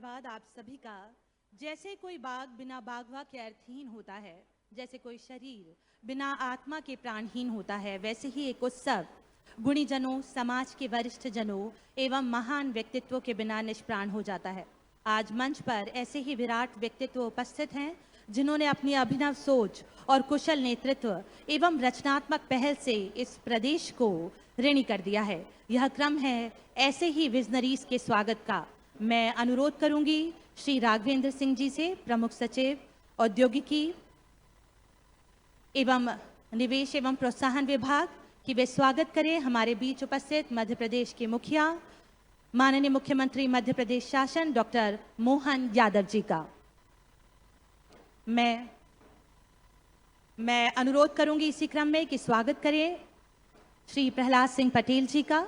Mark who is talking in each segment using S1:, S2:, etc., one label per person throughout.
S1: धन्यवाद आप सभी का। जैसे कोई बाग बिना बागवा के अर्थहीन होता है, जैसे कोई शरीर बिना आत्मा के प्राणहीन होता है, वैसे ही एक उत्सव गुणीजनों, समाज के वरिष्ठ जनों एवं महान व्यक्तित्वों के बिना निष्प्राण हो जाता है। आज मंच पर ऐसे ही विराट व्यक्तित्व उपस्थित हैं जिन्होंने अपनी अभिनव सोच और कुशल नेतृत्व एवं रचनात्मक पहल से इस प्रदेश को ऋणी कर दिया है। यह क्रम है ऐसे ही विजनरीज के स्वागत का। मैं अनुरोध करूंगी श्री राघवेंद्र सिंह जी से, प्रमुख सचिव औद्योगिकी एवं निवेश एवं प्रोत्साहन विभाग, कि वे स्वागत करें हमारे बीच उपस्थित मध्य प्रदेश के मुखिया माननीय मुख्यमंत्री मध्य प्रदेश शासन डॉक्टर मोहन यादव जी का। मैं अनुरोध करूंगी इसी क्रम में कि स्वागत करें श्री प्रहलाद सिंह पटेल जी का,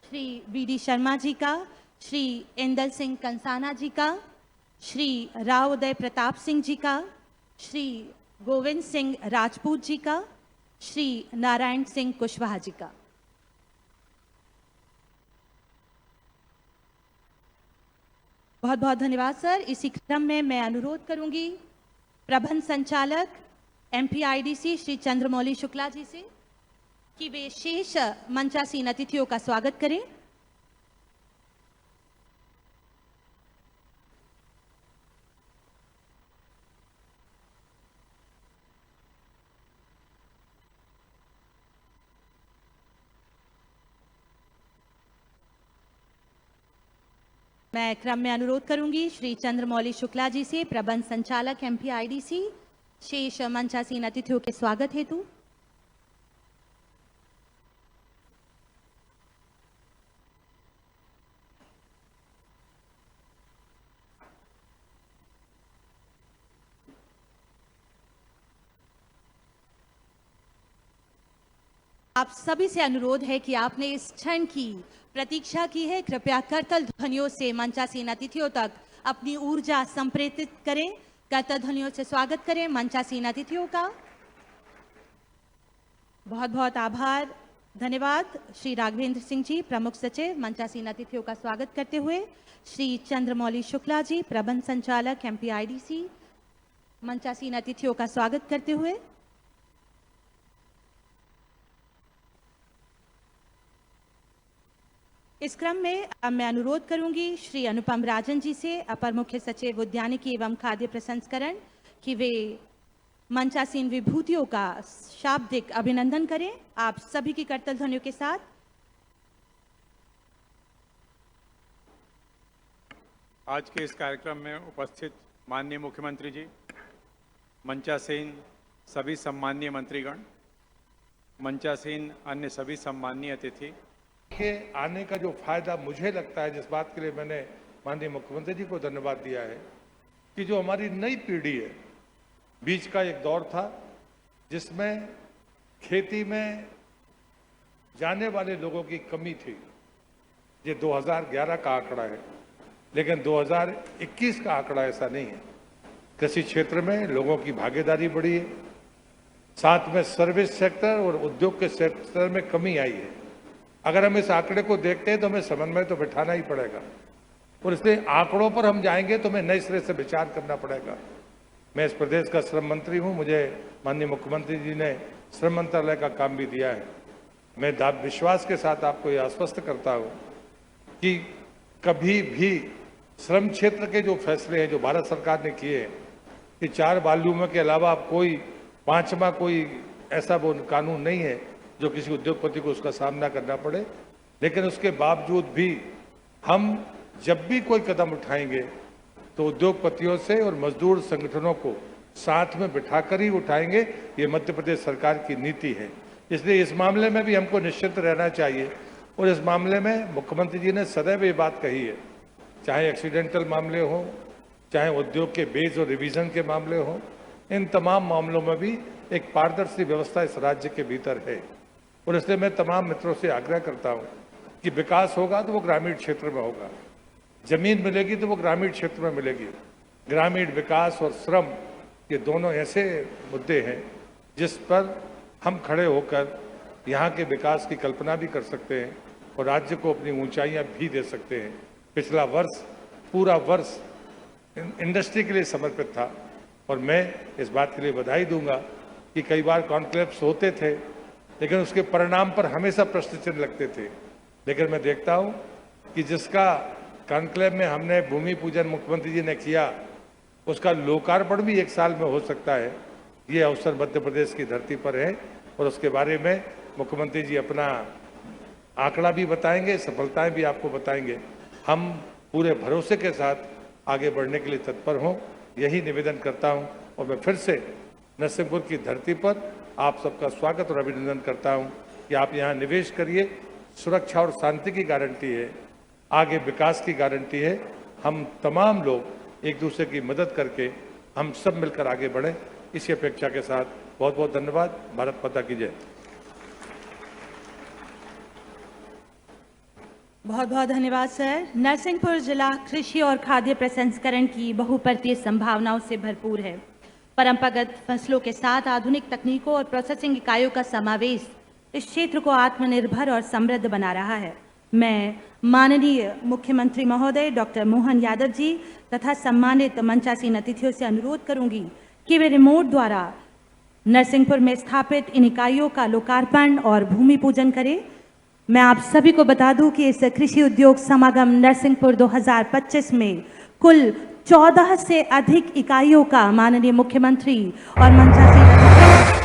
S1: श्री वीडी शर्मा जी का, श्री इंदल सिंह कंसाना जी का, श्री राव उदय प्रताप सिंह जी का, श्री गोविंद सिंह राजपूत जी का, श्री नारायण सिंह कुशवाहा जी का। बहुत बहुत धन्यवाद सर। इसी क्रम में मैं अनुरोध करूंगी प्रबंध संचालक एमपीआईडीसी श्री चंद्रमौली शुक्ला जी से कि वे शेष मंचासीन अतिथियों का स्वागत करें। मैं क्रम में अनुरोध करूंगी श्री चंद्रमौली शुक्ला जी से, प्रबंध संचालक एमपीआईडीसी, शेष मंचासीन अतिथियों के स्वागत हेतु। आप सभी से अनुरोध है कि आपने इस क्षण की प्रतीक्षा की है। कृपया करतल ध्वनियों से मंचासीन अतिथियों तक अपनी ऊर्जा संप्रेषित करें। करतल ध्वनियों से स्वागत करें मंचासीन अतिथियों का। बहुत बहुत आभार, धन्यवाद। श्री राघवेंद्र सिंह जी, प्रमुख सचिव, मंचासीन अतिथियों का स्वागत करते हुए श्री चंद्रमौली शुक्ला जी, प्रबंध संचालक एमपीआईडीसी, मंचासीन अतिथियों का स्वागत करते हुए इस क्रम में अब मैं अनुरोध करूंगी श्री अनुपम राजन जी से, अपर मुख्य सचिव उद्यानिकी एवं खाद्य प्रसंस्करण, कि वे मंचासीन विभूतियों का शाब्दिक अभिनंदन करें आप सभी की करतल ध्वनियों के साथ।
S2: आज के इस कार्यक्रम में उपस्थित माननीय मुख्यमंत्री जी, मंचासीन सभी सम्माननीय मंत्रीगण, मंचासीन अन्य सभी सम्माननीय अतिथि,
S3: के आने का जो फायदा मुझे लगता है, जिस बात के लिए मैंने माननीय मुख्यमंत्री जी को धन्यवाद दिया है, कि जो हमारी नई पीढ़ी है, बीच का एक दौर था जिसमें खेती में जाने वाले लोगों की कमी थी। ये 2011 का आंकड़ा है, लेकिन 2021 का आंकड़ा ऐसा नहीं है। कृषि क्षेत्र में लोगों की भागीदारी बढ़ी है, साथ में सर्विस सेक्टर और उद्योग के सेक्टर में कमी आई है। अगर हम इस आंकड़े को देखते हैं तो हमें समन्वय तो बिठाना ही पड़ेगा, और इसलिए आंकड़ों पर हम जाएंगे तो हमें नए सिरे से विचार करना पड़ेगा। मैं इस प्रदेश का श्रम मंत्री हूं, मुझे माननीय मुख्यमंत्री जी ने श्रम मंत्रालय का काम भी दिया है। मैं विश्वास के साथ आपको ये आश्वस्त करता हूं कि कभी भी श्रम क्षेत्र के जो फैसले हैं जो भारत सरकार ने किए हैं, कि 4 वॉल्यूमों के अलावा कोई 5वां कोई ऐसा वो कानून नहीं है जो किसी उद्योगपति को उसका सामना करना पड़े, लेकिन उसके बावजूद भी हम जब भी कोई कदम उठाएंगे तो उद्योगपतियों से और मजदूर संगठनों को साथ में बिठाकर ही उठाएंगे। ये मध्य प्रदेश सरकार की नीति है, इसलिए इस मामले में भी हमको निश्चित रहना चाहिए। और इस मामले में मुख्यमंत्री जी ने सदैव ये बात कही है, चाहे एक्सीडेंटल मामले हों, चाहे उद्योग के बेस और रिवीजन के मामले हों, इन तमाम मामलों में भी एक पारदर्शी व्यवस्था इस राज्य के भीतर है। और इसलिए मैं तमाम मित्रों से आग्रह करता हूं कि विकास होगा तो वो ग्रामीण क्षेत्र में होगा, जमीन मिलेगी तो वो ग्रामीण क्षेत्र में मिलेगी। ग्रामीण विकास और श्रम, ये दोनों ऐसे मुद्दे हैं जिस पर हम खड़े होकर यहाँ के विकास की कल्पना भी कर सकते हैं और राज्य को अपनी ऊंचाइयाँ भी दे सकते हैं। पिछला वर्ष, पूरा वर्ष इंडस्ट्री के लिए समर्पित था। और मैं इस बात के लिए बधाई दूंगा कि कई बार कॉन्क्लेव्स होते थे, लेकिन उसके परिणाम पर हमेशा प्रश्न चिन्ह लगते थे। लेकिन मैं देखता हूं कि जिसका कॉन्क्लेव में हमने भूमि पूजन मुख्यमंत्री जी ने किया, उसका लोकार्पण भी 1 साल में हो सकता है। ये अवसर मध्य प्रदेश की धरती पर है और उसके बारे में मुख्यमंत्री जी अपना आंकड़ा भी बताएंगे, सफलताएं भी आपको बताएंगे। हम पूरे भरोसे के साथ आगे बढ़ने के लिए तत्पर हों, यही निवेदन करता हूं। और मैं फिर से नरसिंहपुर की धरती पर आप सबका स्वागत और अभिनंदन करता हूं कि आप यहाँ निवेश करिए। सुरक्षा और शांति की गारंटी है, आगे विकास की गारंटी है। हम तमाम लोग एक दूसरे की मदद करके हम सब मिलकर आगे बढ़ें, इसी अपेक्षा के साथ बहुत बहुत धन्यवाद। भारत माता की जय।
S1: बहुत बहुत धन्यवाद सर। नरसिंहपुर जिला कृषि और खाद्य प्रसंस्करण की बहुपर्तीय संभावनाओं से भरपूर है। परंपरागत फसलों के साथ आधुनिक तकनीकों और प्रोसेसिंग इकाइयों का समावेश इस क्षेत्र को आत्मनिर्भर और समृद्ध बना रहा है। मैं माननीय मुख्यमंत्री महोदय डॉक्टर मोहन यादव जी तथा सम्मानित मंचासीन अतिथियों से अनुरोध करूंगी कि वे रिमोट द्वारा नरसिंहपुर में स्थापित इन इकाइयों का लोकार्पण और भूमि पूजन करें। मैं आप सभी को बता दूं कि इस कृषि उद्योग समागम नरसिंहपुर 2025 में कुल 14 से अधिक इकाइयों का माननीय मुख्यमंत्री और मंचासीन अतिथियों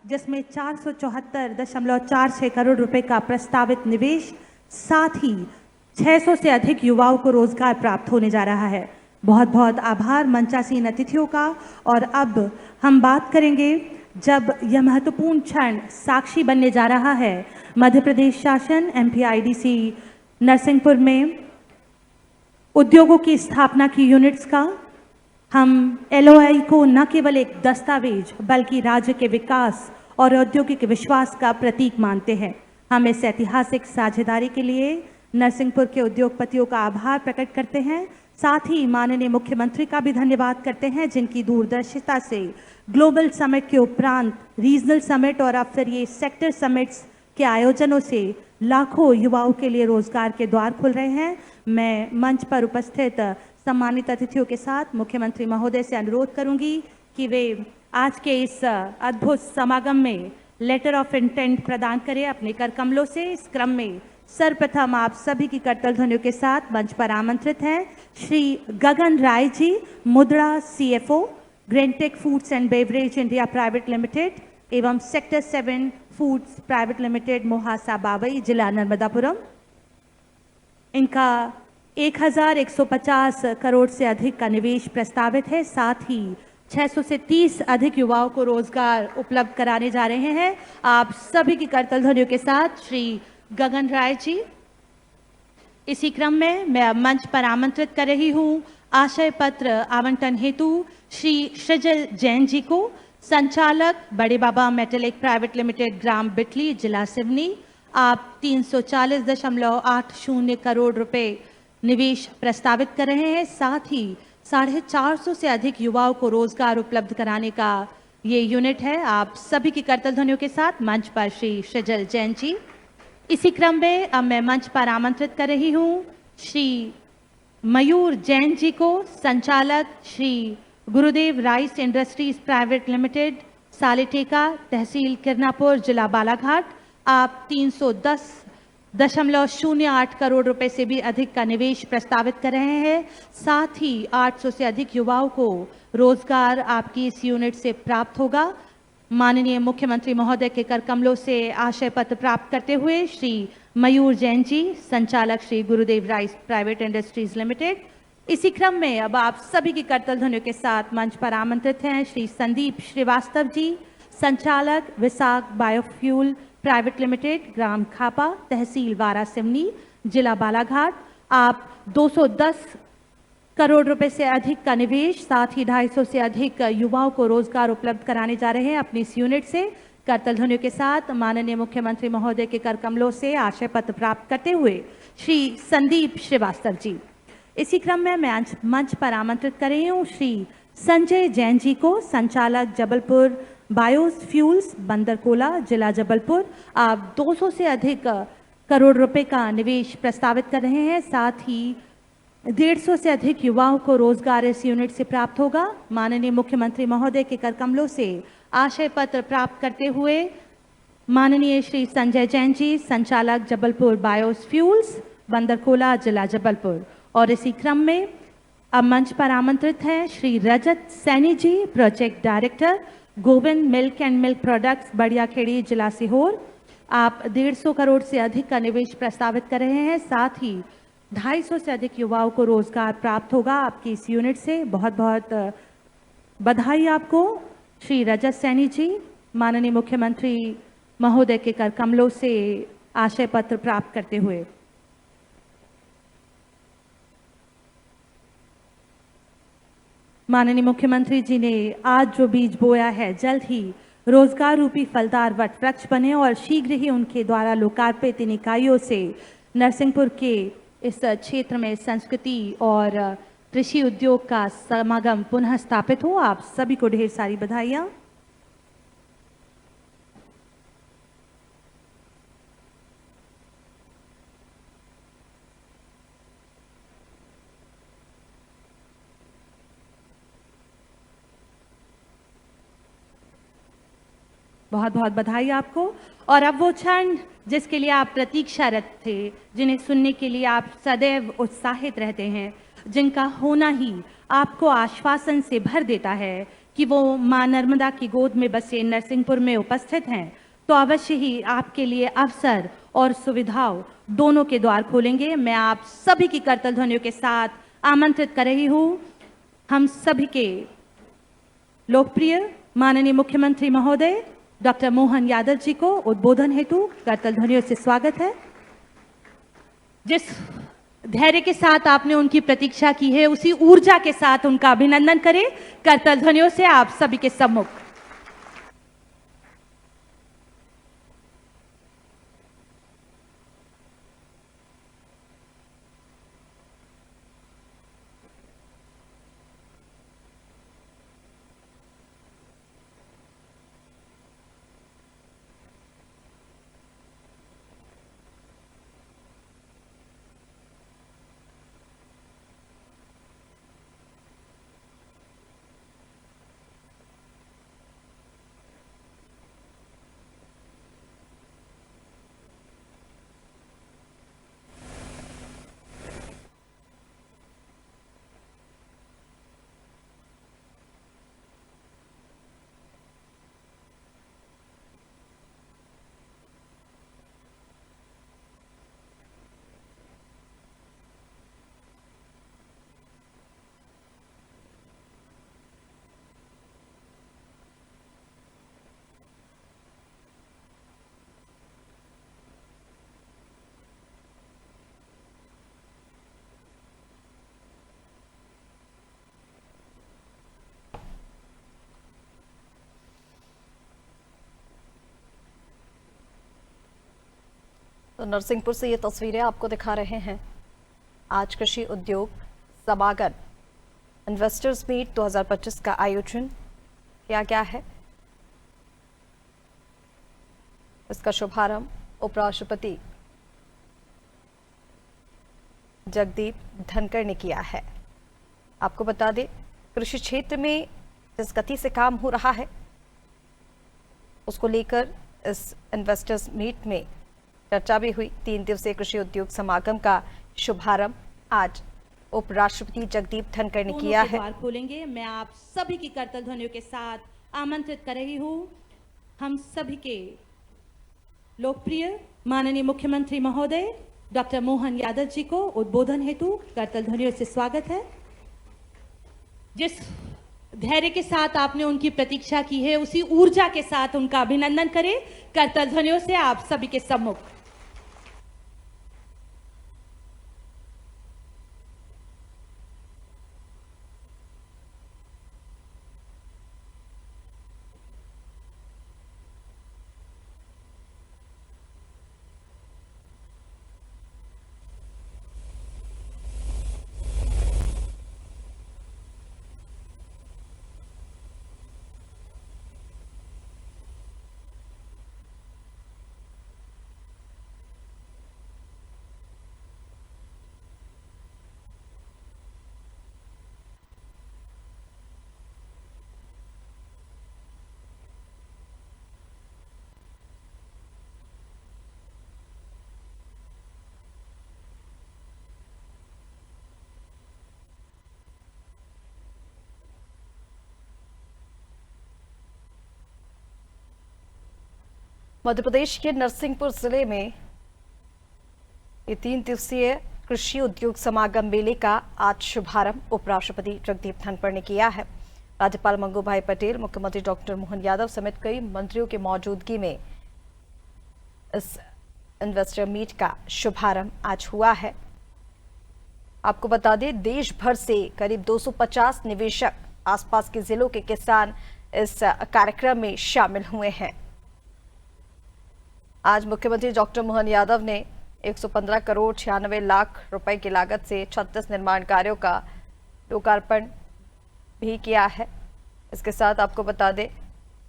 S1: जिसमें 474.46 करोड़ रुपए का प्रस्तावित निवेश, साथ ही 600 से अधिक युवाओं को रोजगार प्राप्त होने जा रहा है। बहुत बहुत आभार मंचासीन अतिथियों का। और अब हम बात करेंगे, जब यह महत्वपूर्ण क्षण साक्षी बनने जा रहा है मध्य प्रदेश शासन MPIDC नरसिंहपुर में उद्योगों की स्थापना की यूनिट्स का, हम LOI को न केवल एक दस्तावेज बल्कि राज्य के विकास और औद्योगिक विश्वास का प्रतीक मानते हैं। हम इस ऐतिहासिक साझेदारी के लिए नरसिंहपुर के उद्योगपतियों का आभार प्रकट करते हैं। साथ ही माननीय मुख्यमंत्री का भी धन्यवाद करते हैं, जिनकी दूरदर्शिता से ग्लोबल समिट के उपरांत रीजनल समिट और अब फिर ये सेक्टर समिट्स के आयोजनों से लाखों युवाओं के लिए रोजगार के द्वार खुल रहे हैं। मैं मंच पर उपस्थित सम्मानित अतिथियों के साथ मुख्यमंत्री महोदय से अनुरोध करूंगी कि वे आज के इस अद्भुत समागम में लेटर ऑफ इंटेंट प्रदान करें अपने कर कमलों से। इस क्रम में सर्वप्रथम आप सभी की करतल ध्वनियों के साथ मंच पर आमंत्रित हैं श्री गगन राय ji, Mudra CFO, Graintech foods and beverage India private limited एवं sector 7 foods private limited Mohasa Bawai, जिला नर्मदापुरम। इनका 1150 करोड़ से अधिक का निवेश प्रस्तावित है। साथ ही 600 से 30 अधिक युवाओं को रोजगार उपलब्ध कराने जा रहे हैं। आप सभी की करतल ध्वनियों के साथ श्री गगन राय जी। इसी क्रम में मैं मंच पर आमंत्रित कर रही हूं आशय पत्र आवंटन हेतु श्री सृजल जैन जी को, संचालक बड़े बाबा मेटलिक प्राइवेट लिमिटेड ग्राम बिटली, जिला सिवनी। आप 340.80 करोड़ रुपए निवेश प्रस्तावित कर रहे हैं। साथ ही 450 से अधिक युवाओं को रोजगार उपलब्ध कराने का ये यूनिट है। आप सभी की करतल ध्वनियों के साथ मंच पर श्री सृजल जैन जी। इसी क्रम में अब मैं मंच पर आमंत्रित कर रही हूं श्री मयूर जैन जी को, संचालक Shri Gurudev rice industries private limited, सालेठेका, तहसील किरनापुर, जिला बालाघाट। आप 310.08 करोड़ रुपए से भी अधिक का निवेश प्रस्तावित कर रहे हैं। साथ ही 800 से अधिक युवाओं को रोजगार आपकी इस यूनिट से प्राप्त होगा। माननीय मुख्यमंत्री महोदय के कर कमलों से आशय पत्र प्राप्त करते हुए श्री मयूर जैन जी, संचालक Shri Gurudev rice private industries limited. इसी क्रम में अब आप सभी की करतल ध्वनियों के साथ मंच पर आमंत्रित हैं श्री संदीप श्रीवास्तव जी, संचालक विसाख बायोफ्यूल प्राइवेट लिमिटेड, ग्राम खापा, तहसील वारा सिवनी, जिला बालाघाट। आप 210 करोड़ रुपए से अधिक का निवेश, साथ ही 250 से अधिक युवाओं को रोजगार उपलब्ध कराने जा रहे हैं अपनी इस यूनिट से। करतल ध्वनियों के साथ माननीय मुख्यमंत्री महोदय के कर कमलों से आशय पत्र प्राप्त करते हुए श्री संदीप श्रीवास्तव जी। इसी क्रम में मैं मंच पर आमंत्रित कर रही हूँ श्री संजय जैन जी को, संचालक जबलपुर बायोफ्यूल्स बंदरकोला जिला जबलपुर। आप 200 से अधिक करोड़ रुपए का निवेश प्रस्तावित कर रहे हैं, साथ ही 150 से अधिक युवाओं को रोजगार इस यूनिट से प्राप्त होगा। माननीय मुख्यमंत्री महोदय के कर कमलों से आशय पत्र प्राप्त करते हुए माननीय श्री संजय जैन जी, संचालक जबलपुर बायोफ्यूल्स बंदरकोला जिला जबलपुर। और इसी क्रम में अब मंच पर आमंत्रित हैं Shri Rajat Saini ji, project director Govind milk and milk products Badiyakhedi जिला सीहोर। आप 150 करोड़ से अधिक का निवेश प्रस्तावित कर रहे हैं, साथ ही 250 से अधिक युवाओं को रोजगार प्राप्त होगा आपकी इस यूनिट से। बहुत बहुत बधाई आपको श्री रजत सैनी जी। माननीय मुख्यमंत्री महोदय के कर कमलों से आशय पत्र प्राप्त करते हुए माननीय मुख्यमंत्री जी ने आज जो बीज बोया है, जल्द ही रोजगार रूपी फलदार वट वृक्ष बने और शीघ्र ही उनके द्वारा लोकार्पित इन इकाइयों से नरसिंहपुर के इस क्षेत्र में संस्कृति और कृषि उद्योग का समागम पुनः स्थापित हो। आप सभी को ढेर सारी बधाइयाँ। बहुत बहुत बधाई आपको। और अब वो क्षण जिसके लिए आप प्रतीक्षारत थे, जिन्हें सुनने के लिए आप सदैव उत्साहित रहते हैं, जिनका होना ही आपको आश्वासन से भर देता है कि वो मां नर्मदा की गोद में बसे नरसिंहपुर में उपस्थित हैं, तो अवश्य ही आपके लिए अवसर और सुविधाओं दोनों के द्वार खोलेंगे। मैं आप सभी की करतल ध्वनियों के साथ आमंत्रित कर रही हूँ हम सभी के लोकप्रिय माननीय मुख्यमंत्री महोदय डॉक्टर मोहन यादव जी को उद्बोधन हेतु करतल ध्वनियों से स्वागत है। जिस धैर्य के साथ आपने उनकी प्रतीक्षा की है, उसी ऊर्जा के साथ उनका अभिनंदन करें करतल ध्वनियों से आप सभी के सम्मुख।
S4: तो नरसिंहपुर से ये तस्वीरें आपको दिखा रहे हैं। आज कृषि उद्योग समागम इन्वेस्टर्स मीट 2025 का आयोजन किया गया है। इसका शुभारंभ उपराष्ट्रपति जगदीप धनखड़ ने किया है। आपको बता दें, कृषि क्षेत्र में जिस गति से काम हो रहा है उसको लेकर इस इन्वेस्टर्स मीट में चर्चा भी हुई। 3 दिवसीय कृषि उद्योग समागम का शुभारंभ आज उपराष्ट्रपति जगदीप धनखड़ ने किया है।
S1: द्वार खोलेंगे। मैं आप सभी की करतल ध्वनियों के साथ आमंत्रित कर रही हूँ हम सभी के लोकप्रिय माननीय मुख्यमंत्री महोदय डॉक्टर मोहन यादव जी को उद्बोधन हेतु करतल ध्वनियों से स्वागत है। जिस धैर्य के साथ आपने उनकी प्रतीक्षा की है, उसी ऊर्जा के साथ उनका अभिनंदन करें करतल ध्वनियों से आप सभी के सम्मुख।
S4: मध्य प्रदेश के नरसिंहपुर जिले में ये 3 दिवसीय कृषि उद्योग समागम मेले का आज शुभारंभ उपराष्ट्रपति जगदीप धनखड़ ने किया है। राज्यपाल मंगू भाई पटेल, मुख्यमंत्री डॉक्टर मोहन यादव समेत कई मंत्रियों की मौजूदगी में इस इन्वेस्टर मीट का शुभारंभ आज हुआ है। आपको बता दें, देश भर से करीब 250 निवेशक, आसपास के जिलों के किसान इस कार्यक्रम में शामिल हुए हैं। आज मुख्यमंत्री डॉक्टर मोहन यादव ने 115 करोड़ 96 लाख रुपए की लागत से 36 निर्माण कार्यों का लोकार्पण भी किया है। इसके साथ आपको बता दें,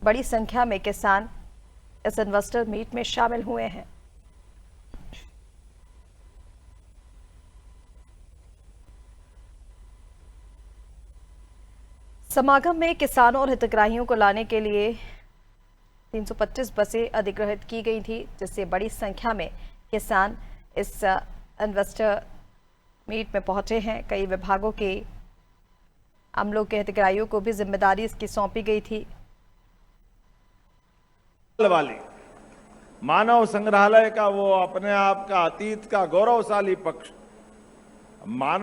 S4: बड़ी संख्या में किसान इस इन्वेस्टर मीट में शामिल हुए हैं। समागम में किसानों और हितग्राहियों को लाने के लिए 325 बसें अधिग्रहित की गई थी, जिससे बड़ी संख्या में किसान इस इन्वेस्टर मीट में पहुंचे हैं। कई विभागों के अमलों के हितग्राहियों को भी जिम्मेदारी इसकी सौंपी गई थी।
S5: वाली मानव संग्रहालय का वो अपने आप का अतीत का गौरवशाली पक्ष मानव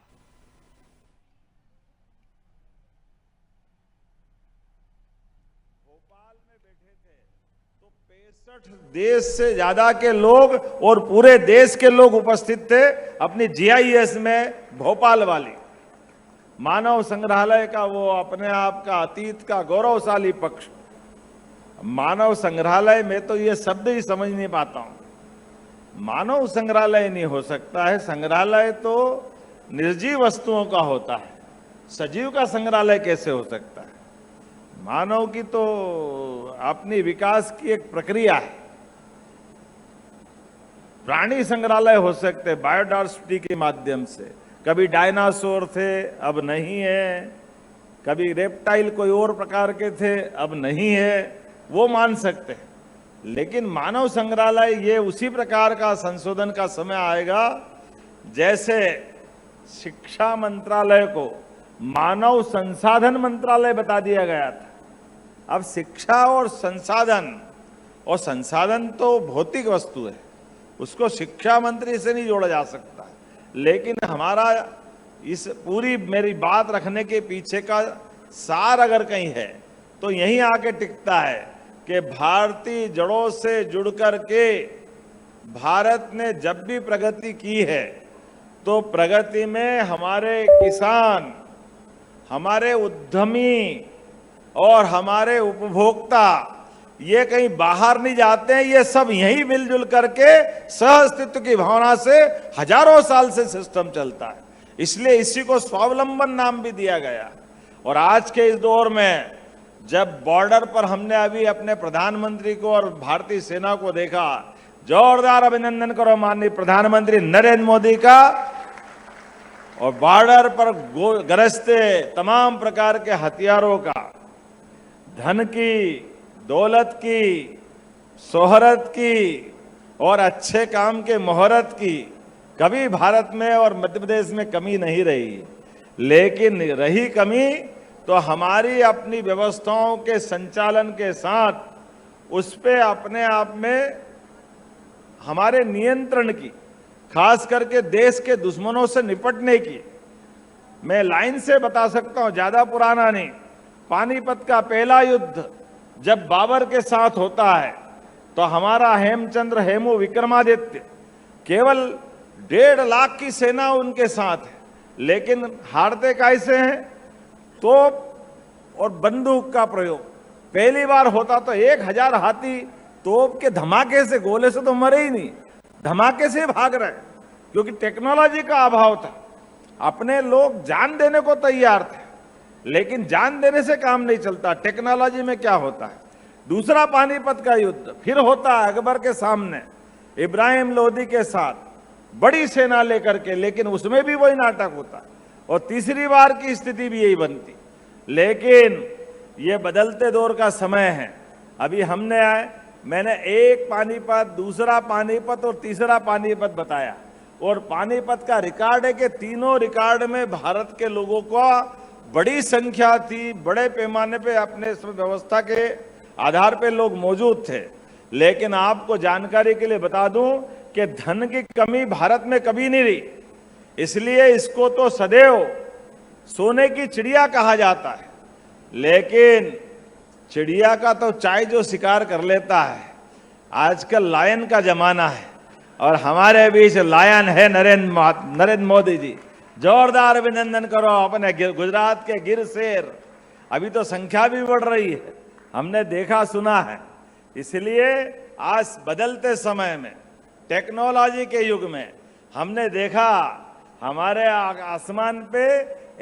S5: तो 65 देश से ज्यादा के लोग और पूरे देश के लोग उपस्थित थे अपनी जीआईएस में। भोपाल वाली मानव संग्रहालय का वो अपने आप का अतीत का गौरवशाली पक्ष मानव संग्रहालय में तो ये शब्द ही समझ नहीं पाता हूं। मानव संग्रहालय नहीं हो सकता है। संग्रहालय तो निर्जीव वस्तुओं का होता है, सजीव का संग्रहालय कैसे हो सकता है? मानव की तो अपनी विकास की एक प्रक्रिया है। प्राणी संग्रहालय हो सकते हैं बायोडायवर्सिटी के माध्यम से। कभी डायनासोर थे, अब नहीं है। कभी रेप्टाइल कोई और प्रकार के थे, अब नहीं है, वो मान सकते हैं। लेकिन मानव संग्रहालय ये उसी प्रकार का संशोधन का समय आएगा जैसे शिक्षा मंत्रालय को मानव संसाधन मंत्रालय बता दिया गया था। अब शिक्षा और संसाधन तो भौतिक वस्तु है, उसको शिक्षा मंत्री से नहीं जोड़ा जा सकता। लेकिन हमारा इस पूरी मेरी बात रखने के पीछे का सार अगर कहीं है तो यहीं आके टिकता है कि भारतीय जड़ों से जुड़ कर के भारत ने जब भी प्रगति की है तो प्रगति में हमारे किसान, हमारे उद्यमी और हमारे उपभोक्ता ये कहीं बाहर नहीं जाते हैं। ये सब यहीं मिलजुल करके सह अस्तित्व की भावना से हजारों साल से सिस्टम चलता है। इसलिए इसी को स्वावलंबन नाम भी दिया गया। और आज के इस दौर में जब बॉर्डर पर हमने अभी अपने प्रधानमंत्री को और भारतीय सेना को देखा, जोरदार अभिनंदन करो माननीय प्रधानमंत्री नरेंद्र मोदी का। और बॉर्डर पर गरजते तमाम प्रकार के हथियारों का, धन की, दौलत की, शोहरत की और अच्छे काम के मोहरत की कभी भारत में और मध्य प्रदेश में कमी नहीं रही। लेकिन रही कमी तो हमारी अपनी व्यवस्थाओं के संचालन के साथ उस पे अपने आप में हमारे नियंत्रण की, खास करके देश के दुश्मनों से निपटने की। मैं लाइन से बता सकता हूं, ज्यादा पुराना नहीं। पानीपत का पहला युद्ध जब बाबर के साथ होता है तो हमारा हेमचंद्र हेमू विक्रमादित्य केवल 1.5 लाख की सेना उनके साथ है, लेकिन हारते कैसे हैं? तोप और बंदूक का प्रयोग। पहली बार होता तो 1000 हाथी तोप के धमाके से, गोले से तो मरे ही नहीं, धमाके से भाग रहे, क्योंकि टेक्नोलॉजी का अभाव था। अपने लोग जान देने को तैयार थे, लेकिन जान देने से काम नहीं चलता। टेक्नोलॉजी में क्या होता है? दूसरा पानीपत का युद्ध फिर होता है अकबर के सामने, इब्राहिम लोदी के साथ बड़ी सेना लेकर के, लेकिन उसमें भी वही नाटक होता। और तीसरी बार की स्थिति भी यही बनती। लेकिन ये बदलते दौर का समय है। अभी हमने मैंने एक पानीपत, दूसरा पानीपत और तीसरा पानीपत बताया। और पानीपत का रिकॉर्ड है कि तीनों रिकॉर्ड में भारत के लोगों को बड़ी संख्या थी, बड़े पैमाने पे अपने व्यवस्था के आधार पे लोग मौजूद थे। लेकिन आपको जानकारी के लिए बता दूं कि धन की कमी भारत में कभी नहीं रही, इसलिए इसको तो सदैव सोने की चिड़िया कहा जाता है। लेकिन चिड़िया का तो चाय जो शिकार कर लेता है, आजकल लायन का जमाना है और हमारे बीच लायन है नरेंद्र मोदी जी। जोरदार अभिनंदन करो अपने गुजरात के गिर शेर। अभी तो संख्या भी बढ़ रही है, हमने देखा सुना है। इसलिए आज बदलते समय में, टेक्नोलॉजी के युग में हमने देखा हमारे आसमान पे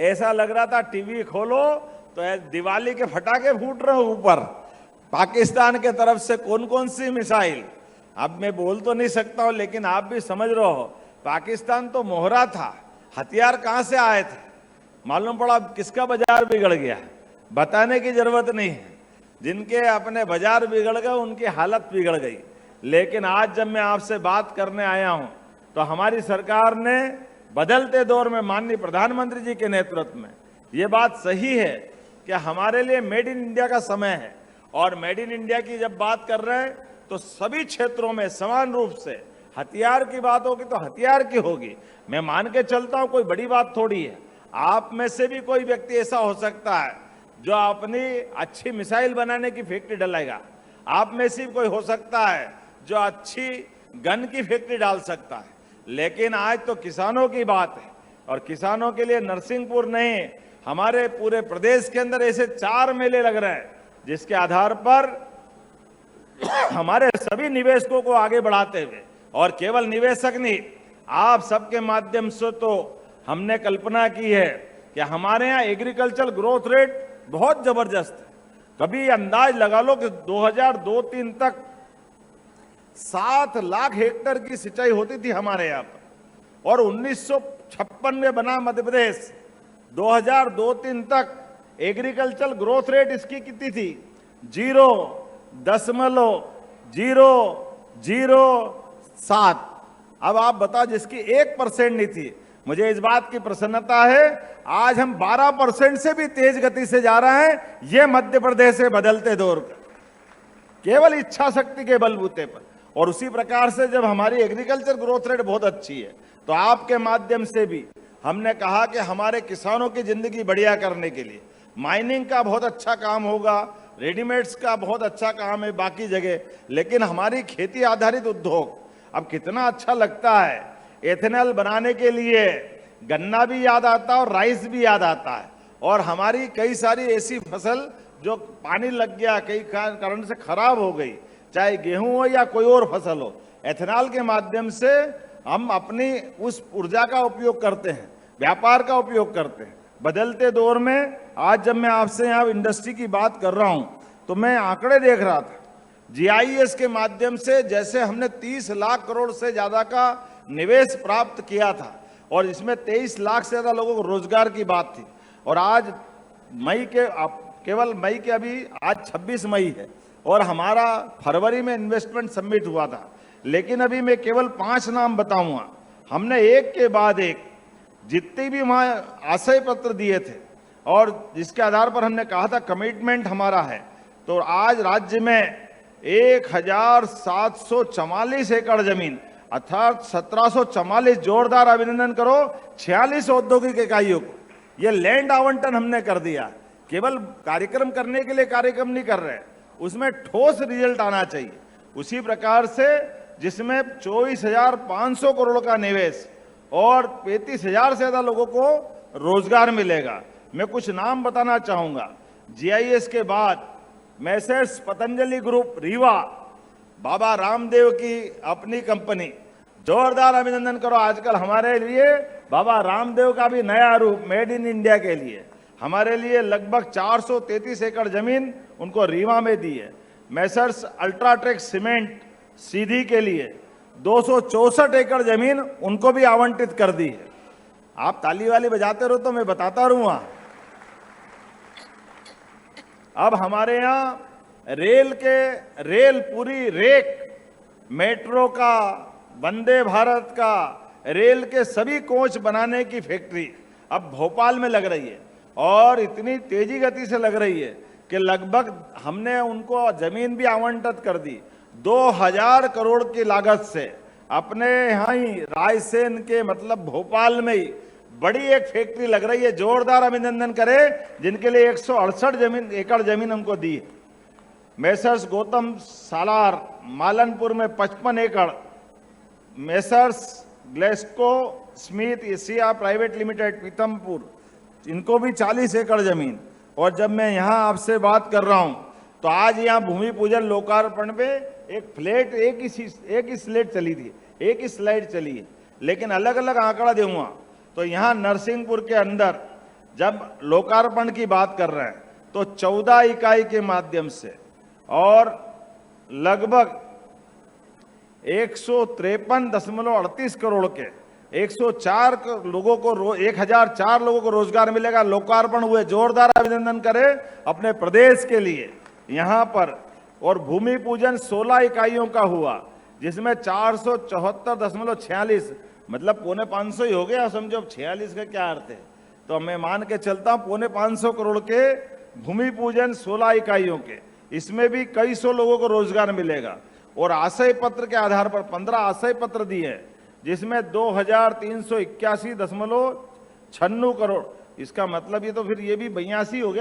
S5: ऐसा लग रहा था टीवी खोलो तो दिवाली के फटाके फूट रहे हो ऊपर। पाकिस्तान के तरफ से कौन कौन सी मिसाइल, अब मैं बोल तो नहीं सकता हूं लेकिन आप भी समझ रहे हो, पाकिस्तान तो मोहरा था, हथियार कहां से आए थे मालूम पड़ा। किसका बाजार बिगड़ गया बताने की जरूरत नहीं है, जिनके अपने बाजार बिगड़ गए उनकी हालत बिगड़ गई। लेकिन आज जब मैं आपसे बात करने आया हूं तो हमारी सरकार ने बदलते दौर में माननीय प्रधानमंत्री जी के नेतृत्व में ये बात सही है कि हमारे लिए मेड इन इंडिया का समय है। और मेड इन इंडिया की जब बात कर रहे हैं तो सभी क्षेत्रों में समान रूप से हथियार की बात होगी तो हथियार की होगी। मैं मान के चलता हूं कोई बड़ी बात थोड़ी है। आप में से भी कोई व्यक्ति ऐसा हो सकता है जो अपनी अच्छी मिसाइल बनाने की फैक्ट्री डालेगा, आप में से भी कोई हो सकता है जो अच्छी गन की फैक्ट्री डाल सकता है। लेकिन आज तो किसानों की बात है और किसानों के लिए नरसिंहपुर नहीं, हमारे पूरे प्रदेश के अंदर ऐसे 4 मेले लग रहे हैं जिसके आधार पर हमारे सभी निवेशकों को आगे बढ़ाते हुए, और केवल निवेशक नहीं, आप सबके माध्यम से तो हमने कल्पना की है कि हमारे यहाँ एग्रीकल्चर ग्रोथ रेट बहुत जबरदस्त है। कभी अंदाज लगा लो कि 2002-03 तक 7 लाख हेक्टेयर की सिंचाई होती थी हमारे यहाँ पर, और 1956 में बना मध्य प्रदेश। 2002-03 तक एग्रीकल्चर ग्रोथ रेट इसकी कितनी थी? 0.007। अब आप बताओ, जिसकी 1% नहीं थी। मुझे इस बात की प्रसन्नता है आज हम 12% से भी तेज गति से जा रहे हैं। यह मध्य प्रदेश से बदलते दौर का केवल इच्छा शक्ति के बलबूते पर। और उसी प्रकार से जब हमारी एग्रीकल्चर ग्रोथ रेट बहुत अच्छी है तो आपके माध्यम से भी हमने कहा कि हमारे किसानों की जिंदगी बढ़िया करने के लिए माइनिंग का बहुत अच्छा काम होगा, रेडीमेड्स का बहुत अच्छा काम है बाकी जगह, लेकिन हमारी खेती आधारित उद्योग अब कितना अच्छा लगता है। एथेनॉल बनाने के लिए गन्ना भी याद आता है और राइस भी याद आता है। और हमारी कई सारी ऐसी फसल जो पानी लग गया, कई कारण से खराब हो गई, चाहे गेहूं हो या कोई और फसल हो, एथेनॉल के माध्यम से हम अपनी उस ऊर्जा का उपयोग करते हैं, व्यापार का उपयोग करते हैं। बदलते दौर में आज जब मैं आपसे यहाँ इंडस्ट्री की बात कर रहा हूं तो मैं आंकड़े देख रहा था। जीआईएस के माध्यम से जैसे हमने 30 लाख करोड़ से ज्यादा का निवेश प्राप्त किया था और इसमें 23 लाख से ज्यादा लोगों को रोजगार की बात थी। और आज केवल मई के अभी आज 26 मई है और हमारा फरवरी में इन्वेस्टमेंट समिट हुआ था। लेकिन अभी मैं केवल 5 नाम बताऊंगा। हमने एक के बाद एक जितने भी वहां आशय पत्र दिए थे और जिसके आधार पर हमने कहा था कमिटमेंट हमारा है, तो आज राज्य में 1744 एकड़ जमीन अर्थात 1744, जोरदार अभिनंदन करो, 46 औद्योगिक इकाइयों को ये लैंड आवंटन हमने कर दिया। केवल कार्यक्रम करने के लिए कार्यक्रम नहीं कर रहे, उसमें ठोस रिजल्ट आना चाहिए। उसी प्रकार से जिसमें 24,500 करोड़ का निवेश और 35,000 से ज्यादा लोगों को रोजगार मिलेगा। मैं कुछ नाम बताना चाहूंगा। जीआईएस के बाद मैसर्स पतंजलि ग्रुप रीवा, बाबा रामदेव की अपनी कंपनी, जोरदार अभिनंदन करो। आजकल हमारे लिए बाबा रामदेव का भी नया रूप मेड इन इंडिया के लिए हमारे लिए लगभग 433 एकड़ जमीन उनको रीवा में दी है। मैसर्स अल्ट्राटेक सीमेंट सीधी के लिए 264 एकड़ जमीन उनको भी आवंटित कर दी है। आप ताली वाली बजाते रहो तो मैं बताता रहूंगा। अब हमारे यहाँ रेल पूरी रेक, मेट्रो का, वंदे भारत का, रेल के सभी कोच बनाने की फैक्ट्री अब भोपाल में लग रही है और इतनी तेजी गति से लग रही है कि लगभग हमने उनको जमीन भी आवंटित कर दी 2000 करोड़ की लागत से अपने यहाँ ही रायसेन के मतलब भोपाल में ही बड़ी एक फैक्ट्री लग रही है। जोरदार अभिनंदन करें जिनके लिए 168 एकड़ जमीन हमको दी है। मेसर्स गौतम सालार मालनपुर में 55 एकड़, messrs ग्लेस्को Smith Asia private limited Pithampur, इनको भी 40 एकड़ जमीन। और जब मैं यहाँ आपसे बात कर रहा हूँ तो आज यहाँ भूमि पूजन लोकार्पण पे एक फ्लैट एक ही स्लेट चली थी, एक ही स्लाइड चली है, लेकिन अलग अलग आंकड़ा दूंगा तो यहाँ नरसिंहपुर के अंदर जब लोकार्पण की बात कर रहे हैं तो 14 इकाई के माध्यम से और लगभग 153.38 करोड़ के 104 लोगों को 1004 लोगों को रोजगार मिलेगा। लोकार्पण हुए, जोरदार अभिनंदन करें अपने प्रदेश के लिए यहाँ पर। और भूमि पूजन 16 इकाइयों का हुआ जिसमें 474.46 मतलब 450 ही हो गया, समझो 46 का क्या अर्थ है। तो मैं मान के चलता हूं 550 करोड़ के भूमि पूजन 16 इकाइयों के, इसमें भी कई सौ लोगों को रोजगार मिलेगा। और आशय पत्र के आधार पर 15 आशय पत्र दिए हैं जिसमें 2381.96 करोड़, इसका मतलब ये तो फिर ये भी 82 हो गया।